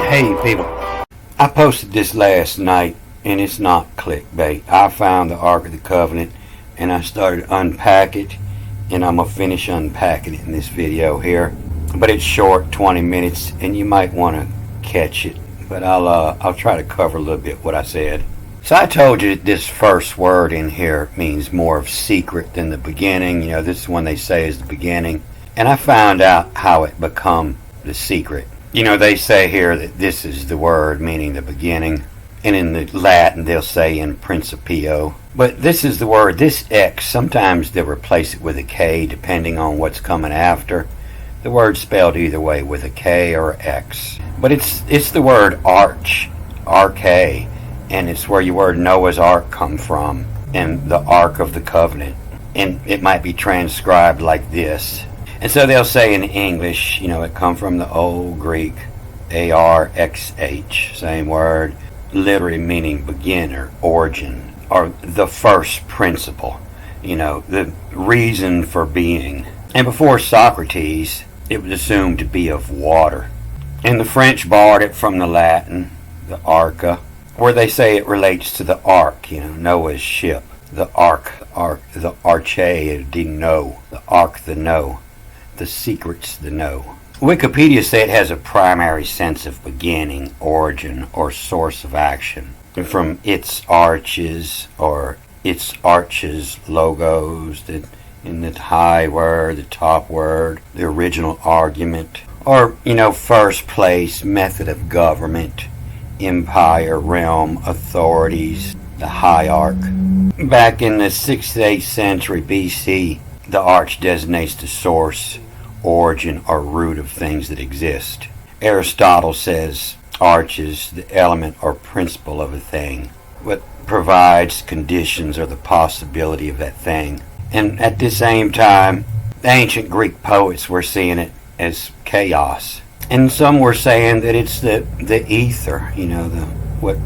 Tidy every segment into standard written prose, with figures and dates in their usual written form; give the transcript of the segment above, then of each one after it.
Hey people, I posted this last night and it's not clickbait. I found the Ark of the Covenant and I started to unpack it, and I'm going to finish unpacking it in this video here. But it's short, 20 minutes, and you might want to catch it. But I'll try to cover a little bit what I said. So I told you that this first word in here means more of secret than the beginning. You know, this is one they say is the beginning. And I found out how it become the secret. You know, they say here that this is the word meaning the beginning, and in the Latin they'll say in principio. But this is the word, this X, sometimes they'll replace it with a K depending on what's coming after. The word's spelled either way, with a K or X. But it's the word arch, arche, and it's where your word Noah's Ark come from, and the Ark of the Covenant. And it might be transcribed like this. And so they'll say in English, you know, it come from the Old Greek, ARXH, same word, literally meaning beginner, origin, or the first principle, you know, the reason for being. And before Socrates, it was assumed to be of water. And the French borrowed it from the Latin, the arca, where they say it relates to the ark, you know, Noah's ship, the ark, the arche, the know, the ark, the know. The secrets, the know. Wikipedia says it has a primary sense of beginning, origin, or source of action. From its arches, or its arches logos, in the high word, the top word, the original argument, or, you know, first place, method of government, empire, realm, authorities, the hierarch. Back in the 6th to 8th century BC, the arch designates the source, origin, or root of things that exist. Aristotle says arch is the element or principle of a thing, what provides conditions or the possibility of that thing. And at the same time, the ancient Greek poets were seeing it as chaos, and some were saying that it's the ether, you know, what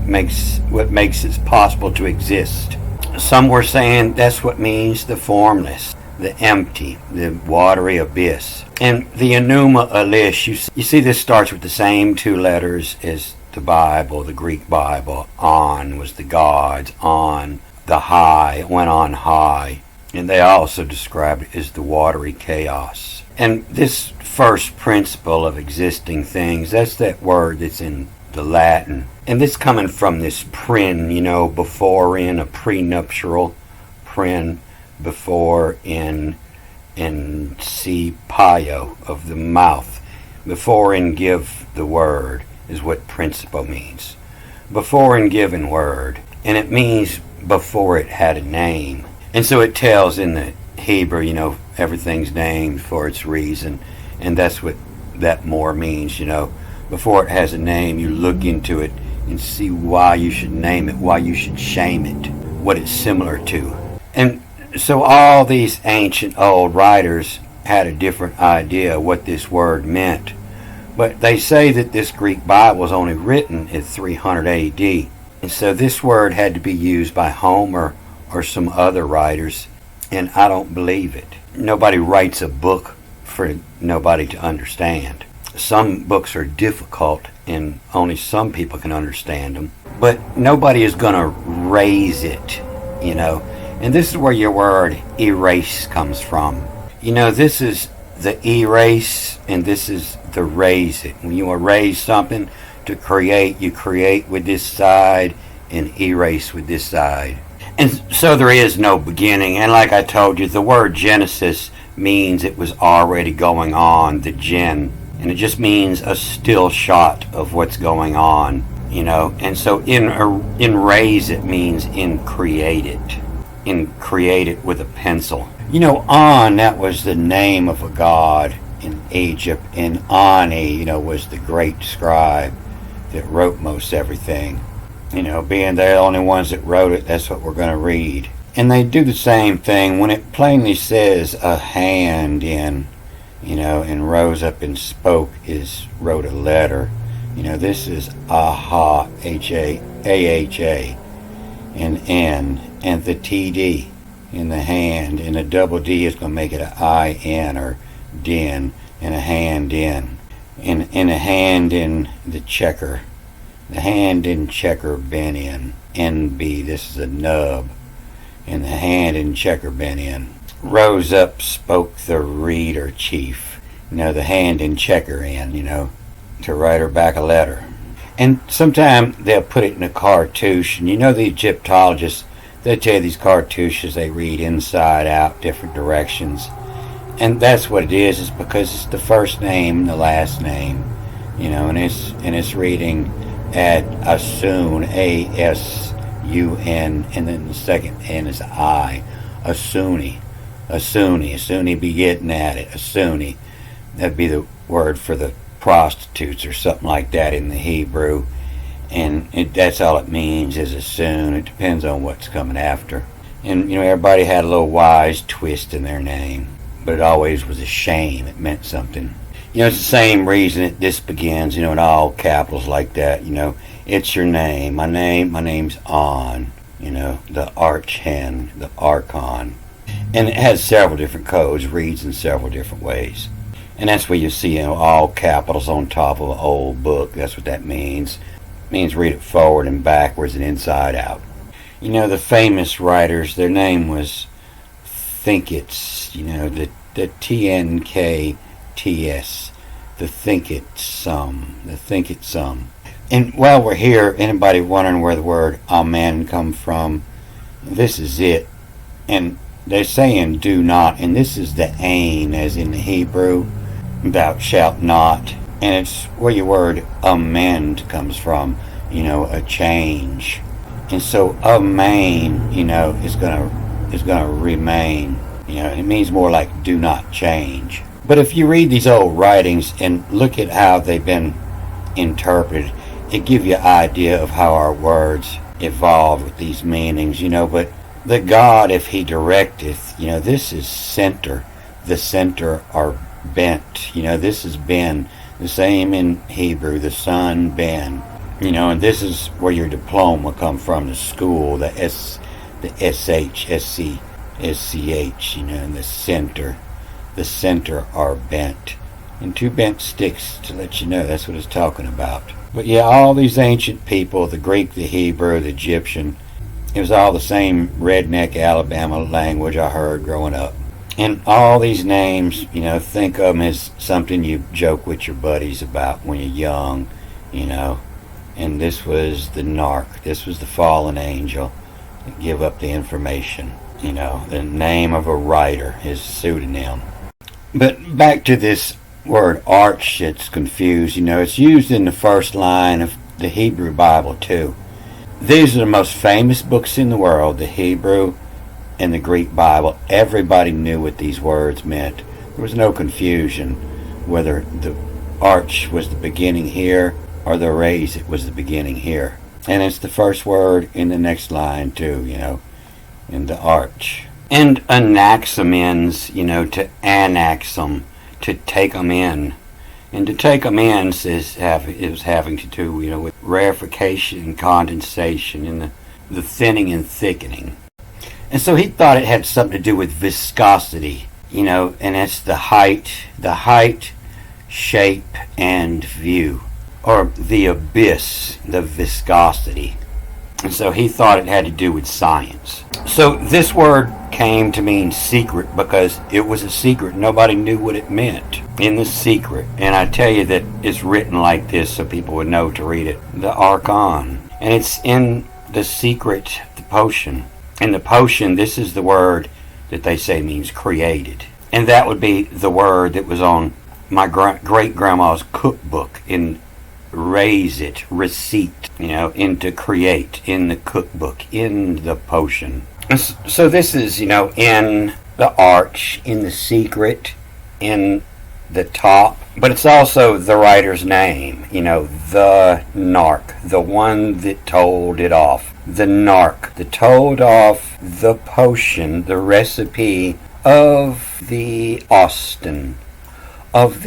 makes it possible to exist. Some were saying that's what means the formless, the empty, the watery abyss. And the Enuma Elish, you see this starts with the same two letters as the Bible, the Greek Bible. On was the gods, on the high, it went on high. And they also described it as the watery chaos. And this first principle of existing things, that's that word that's in the Latin. And this coming from this prin, you know, before in a prenuptial, prin, before in si pio, of the mouth. Before in give the word is what principle means. Before in given word. And it means before it had a name. And so it tells in the Hebrew, you know, everything's named for its reason. And that's what that more means, you know. Before it has a name, you look into it and see why you should name it, why you should shame it, what it's similar to. And so all these ancient old writers had a different idea what this word meant. But they say that this Greek Bible was only written at 300 AD. And so this word had to be used by Homer or some other writers. And I don't believe it. Nobody writes a book for nobody to understand. Some books are difficult and only some people can understand them. But nobody is going to raise it, you know. And this is where your word erase comes from. You know, this is the erase and this is the raise it. When you erase something to create, you create with this side and erase with this side. And so there is no beginning. And like I told you, the word Genesis means it was already going on, the gen. And it just means a still shot of what's going on, you know. And so in raise it means in create it. In create it with a pencil. You know, On, that was the name of a god in Egypt. And Ani, you know, was the great scribe that wrote most everything. You know, being they're the only ones that wrote it, that's what we're going to read. And they do the same thing when it plainly says a hand in, you know, and rose up and spoke wrote a letter. You know, this is aha, H-A-A-H-A, and N, and the TD in the hand, and a double D is going to make it an I-N or din, and a hand in. and a hand in the checker. The hand in checker bent in. NB, this is a nub. And the hand in checker bent in. Rose up, spoke the reader chief. The hand in checker in, to write her back a letter. And sometimes they'll put it in a cartouche. And the Egyptologists, they tell you these cartouches, they read inside out, different directions. And that's what it is because it's the first name, the last name, and it's reading at Asun, A-S-U-N, and then the second N is I, Asuni be getting at it, Asuni. That'd be the word for the prostitutes or something like that in the Hebrew. And that's all it means is Asun. It depends on what's coming after. And, everybody had a little wise twist in their name. But it always was a shame. It meant something. It's the same reason that this begins, in all capitals like that. It's your name. My name's On. The Archhen, the Archon. And it has several different codes, reads in several different ways. And that's where you see, all capitals on top of an old book. That's what that means. It means read it forward and backwards and inside out. The famous writers, their name was Thinkits, the TNKTS, the Think It Some. And while we're here, anybody wondering where the word Amen come from? This is it. And they're saying do not, and this is the ain, as in the Hebrew, thou shalt not. And it's where your word amend comes from, a change. And so amen, is gonna remain. It means more like do not change. But if you read these old writings and look at how they've been interpreted, it gives you an idea of how our words evolved with these meanings, but the God, if he directeth, this is center. The center are bent. This is ben. The same in Hebrew, the son, ben. And this is where your diploma come from, the school, the SH, SC, SCH, and the center. The center are bent. And two bent sticks to let you know that's what it's talking about. But yeah, all these ancient people, the Greek, the Hebrew, the Egyptian, it was all the same redneck Alabama language I heard growing up. And all these names, think of them as something you joke with your buddies about when you're young, And this was the narc. This was the fallen angel that give up the information. The name of a writer, his pseudonym. But back to this word arch, it's confused. It's used in the first line of the Hebrew Bible too. These are the most famous books in the world, the Hebrew and the Greek Bible. Everybody knew what these words meant. There was no confusion whether the arch was the beginning here or the raise it was the beginning here. And it's the first word in the next line too, in the arch. And anaxamens, to annex them, to take them in. And to take them in is having to do, with rarefication and condensation and the thinning and thickening. And so he thought it had something to do with viscosity, and it's the height, shape, and view, or the abyss, the viscosity. And so he thought it had to do with science. So this word came to mean secret because it was a secret. Nobody knew what it meant in the secret. And I tell you that it's written like this so people would know to read it. The Archon. And it's in the secret, the potion. And the potion, this is the word that they say means created. And that would be the word that was on my great-grandma's cookbook in raise it, receipt, into create, in the cookbook, in the potion. So this is, in the arch, in the secret, in the top. But it's also the writer's name, the narc, the one that told it off. The narc, that told off the potion, the recipe of the Austin. Of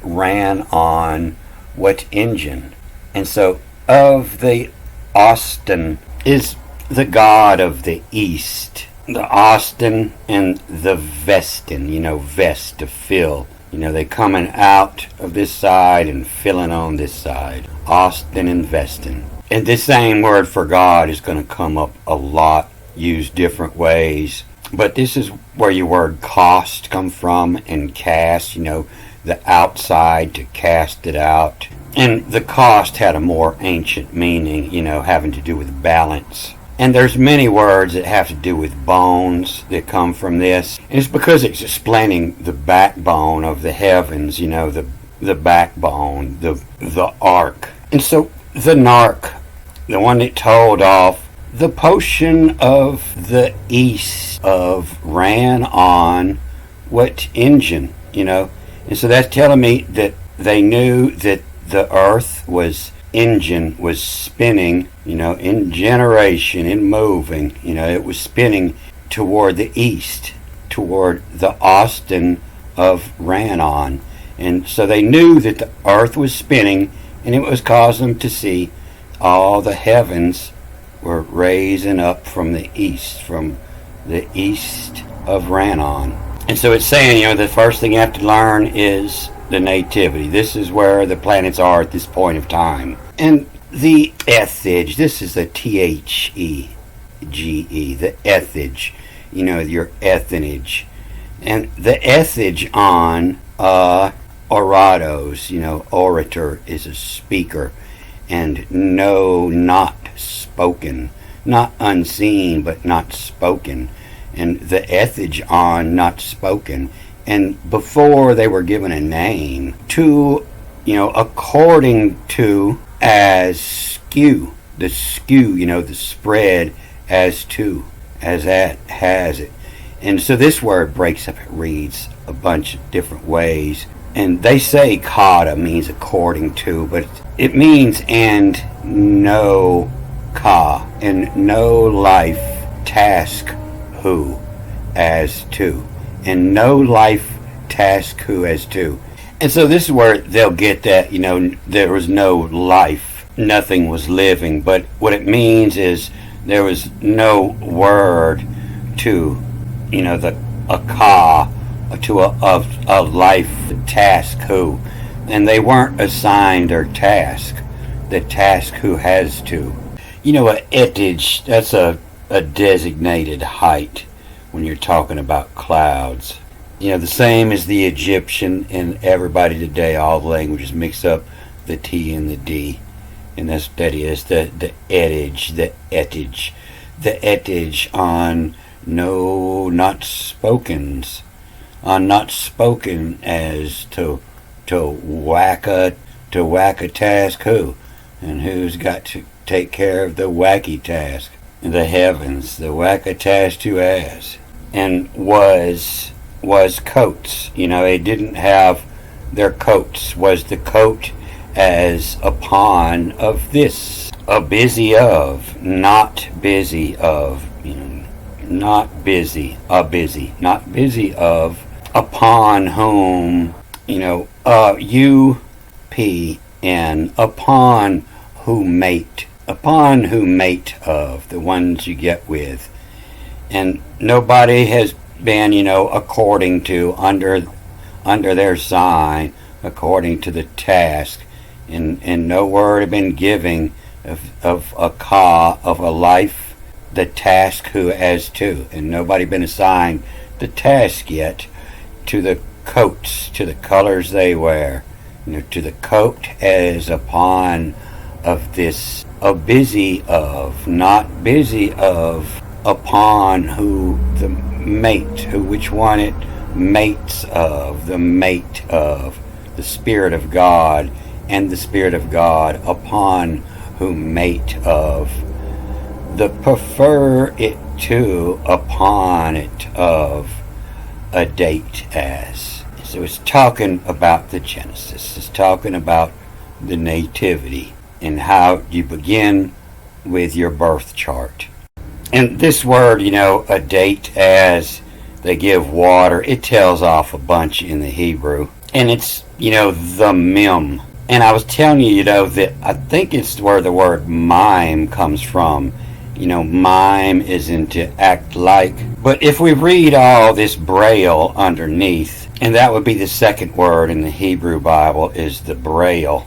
ran on what engine. And so of the Austin is the god of the east. The Austin and the Vestin, vest to fill. They coming out of this side and filling on this side. Austin and Vestin. And this same word for God is going to come up a lot, used different ways. But this is where your word cost come from, and cast, the outside, to cast it out. And the cost had a more ancient meaning, having to do with balance. And there's many words that have to do with bones that come from this. And it's because it's explaining the backbone of the heavens, the backbone, the ark. And so the narc, the one that told off the potion of the east of ran on what engine, And so that's telling me that they knew that the earth was spinning, in generation, in moving, it was spinning toward the east, toward the Austin of Rannon. And so they knew that the earth was spinning, and it was causing them to see all the heavens were raising up from the east of Rannon. And so it's saying, the first thing you have to learn is the nativity. This is where the planets are at this point of time. And the ethage, this is the Thege, the ethage, your ethanage. And the ethage on oratos, orator is a speaker, and no, not spoken, not unseen, but not spoken. And the ethage on not spoken. And before they were given a name, to, according to, as skew, the spread, as to, as that has it. And so this word breaks up, it reads a bunch of different ways. And they say kata means according to, but it means and no ka, and no life task who as to, and no life task who as to. And so this is where they'll get that, there was no life, nothing was living, but what it means is there was no word to, a ka, to a life task who, and they weren't assigned their task, the task who has to. A etage, that's a designated height when you're talking about clouds. The same as the Egyptian, and everybody today, all the languages mix up the T and the D. And that is the etage, the etage. The etage on no not spokens. On not spoken as to whack a task who. And who's got to take care of the wacky task? The heavens, the whack a task who has. And was coats. They didn't have their coats. Was the coat as upon of this. A busy of, not busy of. Not busy, a busy. Not busy of, upon whom, U-P-N, upon who mate. Upon who mate of, the ones you get with. And nobody has been, according to, under their sign, according to the task. And no word have been given of a ka, of a life, the task who as to. And nobody been assigned the task yet to the coats, to the colors they wear. To the coat as upon of this, a busy of, not busy of, upon who the mate, who which one it mates of, the mate of, the Spirit of God, and the Spirit of God upon who mate of, the prefer it to, upon it of, a date as. So it's talking about the Genesis, it's talking about the nativity, and how you begin with your birth chart. And this word, a date as, they give water, it tells off a bunch in the Hebrew. And it's, the mem. And I was telling you, that I think it's where the word mime comes from. Mime isn't to act like. But if we read all this braille underneath, And that would be the second word in the Hebrew Bible is the Braille.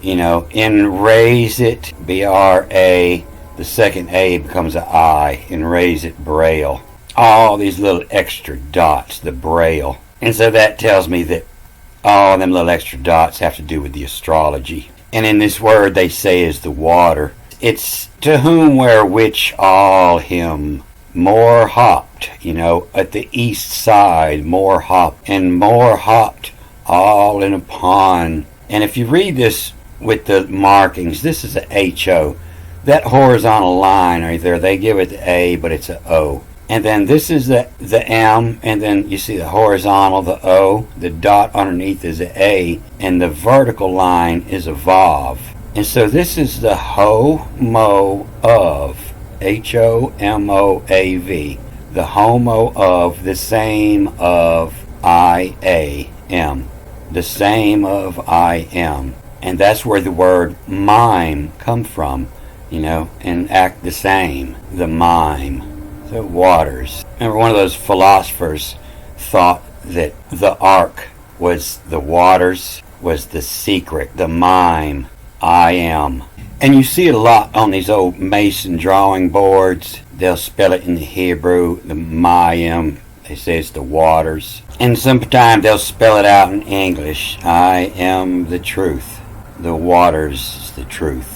In raise it, B-R-A, the second A becomes an I. In raise it, Braille. All these little extra dots, the Braille. And so that tells me that all them little extra dots have to do with the astrology. And in this word they say is the water. It's to whom, where, which, all, him. More hopped, at the east side, more hopped. And more hopped, all in a pond. And if you read this with the markings, this is a H-O. That horizontal line right there, they give it the A, but it's a O. And then this is the M, and then you see the horizontal, the O, the dot underneath is a A, and the vertical line is a Vav. And so this is the homo of, H-O-M-O-A-V, the homo of, the same of, I-A-M, the same of I am. And that's where the word mime come from, and act the same, the mime. The waters. Remember, one of those philosophers thought that the ark was the waters, was the secret, the mime, I am. And you see it a lot on these old Mason drawing boards. They'll spell it in the Hebrew, the mayim. They say it's the waters. And sometimes they'll spell it out in English. I am the truth. The waters is the truth.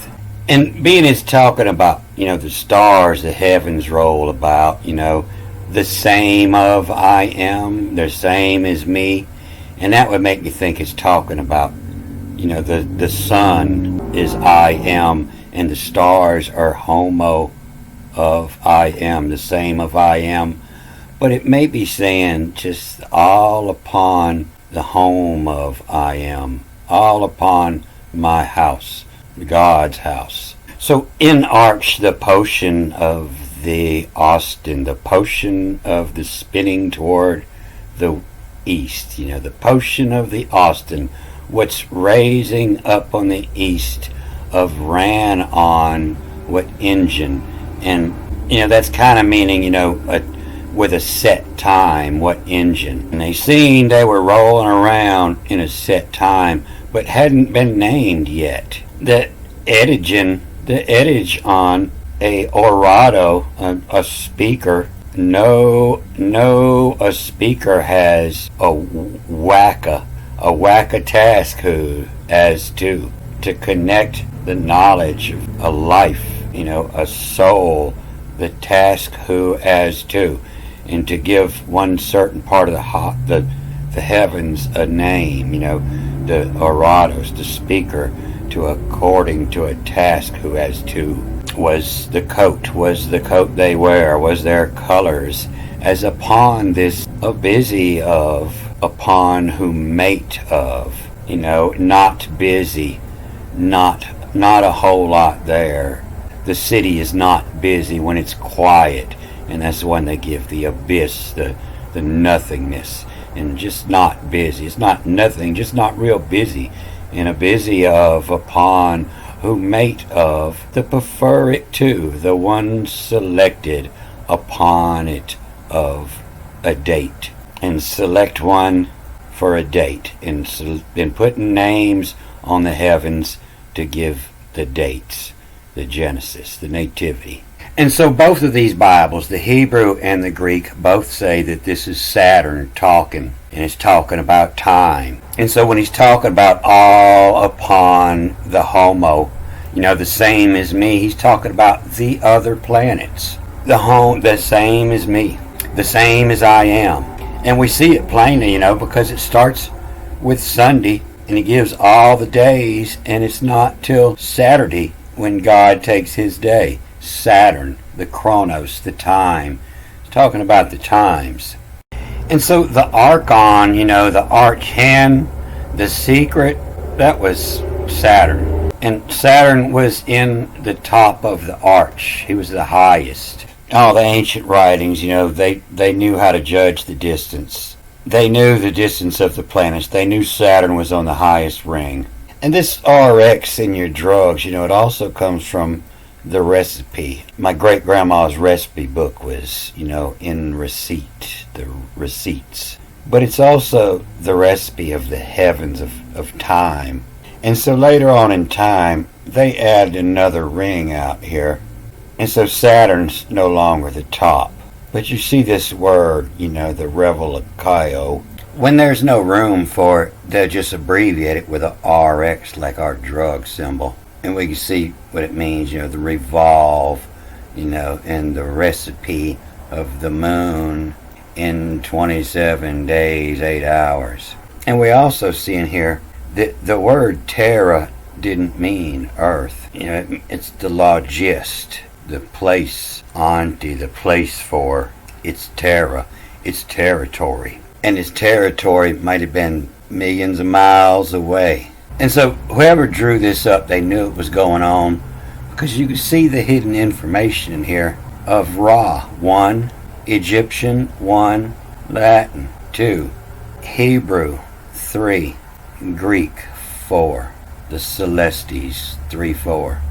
And being it's talking about, the stars, the heavens roll about, the same of I am, the same as me. And that would make me think it's talking about, the sun is I am, and the stars are homo of I am, the same of I am. But it may be saying just all upon the home of I am, all upon my house. God's house. So in arch, the potion of the Austin, the potion of the spinning toward the east, the potion of the Austin, what's raising up on the east of ran on what engine. And, that's kind of meaning, with a set time, what engine. And they seen they were rolling around in a set time, but hadn't been named yet. The edge on a orato, a speaker. No, a speaker has a whack a task who as to connect the knowledge of a life, a soul, the task who as to, and to give one certain part of the heavens a name, the oratos, the speaker, to according to a task who as to, was the coat they wear, was their colors, as upon this a busy of, upon who mate of, not busy, not a whole lot there. The city is not busy when it's quiet, and that's when they give the abyss, the nothingness, and just not busy. It's not nothing, just not real busy. And a busy of, upon, who mate of, the prefer it to, the one selected upon it of a date. And select one for a date. And putting names on the heavens to give the dates, the Genesis, the nativity. And so both of these Bibles, the Hebrew and the Greek, both say that this is Saturn talking, and it's talking about time. And so when he's talking about all upon the homo, the same as me, he's talking about the other planets. The same as me, the same as I am. And we see it plainly, because it starts with Sunday, and he gives all the days, and it's not till Saturday when God takes his day. Saturn, the chronos, the time. It's talking about the times. And so the archon, the archan, the secret, that was Saturn. And Saturn was in the top of the arch. He was the highest. All the ancient writings, they knew how to judge the distance. They knew the distance of the planets. They knew Saturn was on the highest ring. And this RX in your drugs, it also comes from the recipe. My great-grandma's recipe book was, in receipt, the receipts. but it's also the recipe of the heavens of time. And so later on in time, they added another ring out here. And so Saturn's no longer the top. But you see this word, the Revelakaio. When there's no room for it, they'll just abbreviate it with a RX like our drug symbol. And we can see what it means, the revolve, and the recipe of the moon in 27 days, 8 hours. And we also see in here that the word Terra didn't mean earth. It's the logist, the place, Auntie, the place for. It's Terra, it's territory. And its territory might have been millions of miles away. And so whoever drew this up, they knew it was going on, because you can see the hidden information in here of Ra, 1, Egyptian, 1, Latin, 2, Hebrew, 3, Greek, 4, the Celestes, 3, 4.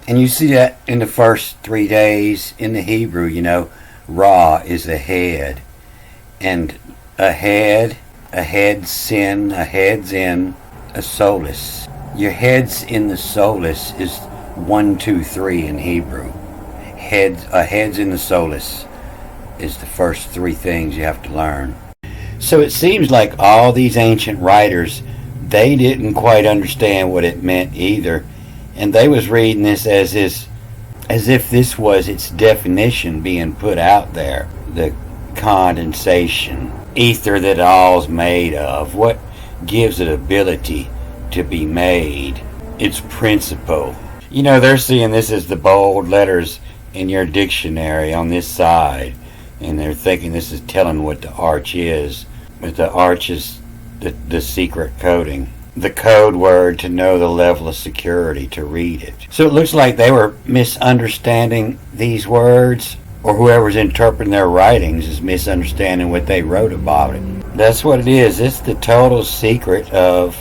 And you see that in the first 3 days in the Hebrew, Ra is a head. And a head's in, a head's in, a solus. Your head's in the solus is 1, 2, 3 in Hebrew. A head's in the solus is the first 3 things you have to learn. So it seems like all these ancient writers, they didn't quite understand what it meant either. And they was reading this as if this was its definition being put out there. The condensation, ether that all's made of, what gives it ability to be made, its principle. They're seeing this as the bold letters in your dictionary on this side, and they're thinking this is telling what the arch is, but the arch is the secret coding, the code word to know the level of security to read it. So it looks like they were misunderstanding these words, or whoever's interpreting their writings is misunderstanding what they wrote about it. That's what it is. It's the total secret of,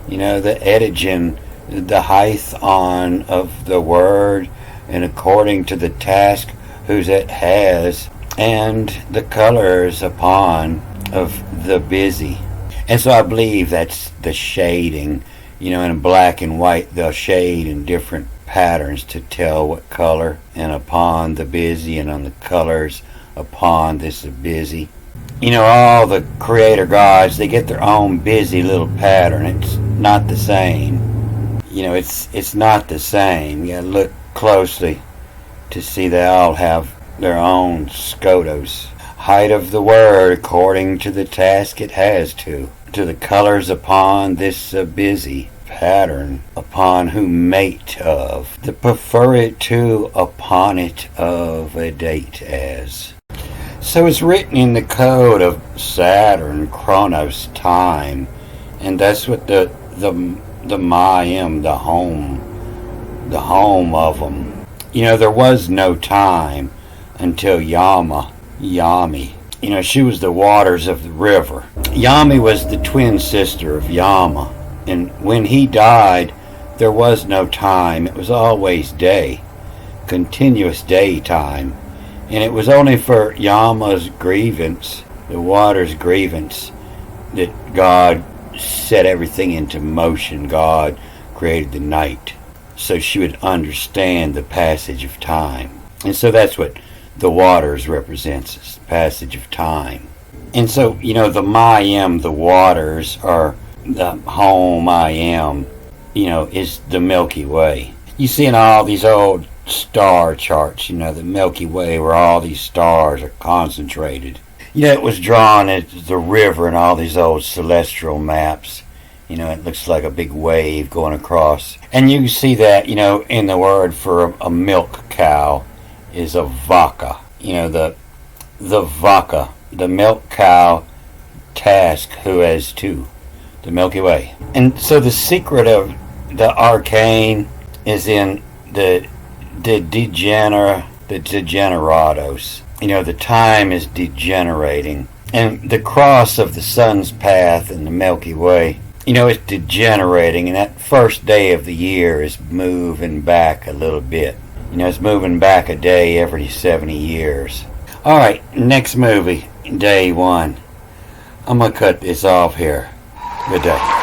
the etigen, the height on of the word, and according to the task whose it has, and the colors upon of the busy. And so I believe that's the shading. In black and white, they'll shade in different patterns to tell what color, and upon the busy, and on the colors upon this busy. All the creator gods, they get their own busy little pattern. It's not the same. It's not the same. You gotta look closely to see they all have their own scotos. Height of the word according to the task it has to the colors upon this busy pattern, upon whom mate of, the prefer it to, upon it of a date as. So it's written in the code of Saturn, Chronos, time, and that's what the Mayim, the home of them. There was no time until Yami. She was the waters of the river. Yami was the twin sister of Yama. And when he died, there was no time. It was always day. Continuous daytime. And it was only for Yama's grievance, the water's grievance, that God set everything into motion. God created the night so she would understand the passage of time. And so that's what the waters represents, is the passage of time. And so, the Mayim, the waters, are the home I am, is the Milky Way. You see in all these old star charts, the Milky Way, where all these stars are concentrated. It was drawn as the river in all these old celestial maps. It looks like a big wave going across. And you can see that, in the word for a milk cow is a vaca. The vaca, the milk cow, task who has two, the Milky Way. And so the secret of the arcane is in the degenerados. The time is degenerating. And the cross of the sun's path in the Milky Way, it's degenerating. And that first day of the year is moving back a little bit. It's moving back a day every 70 years. Alright, next movie, day 1. I'm going to cut this off here. Good day.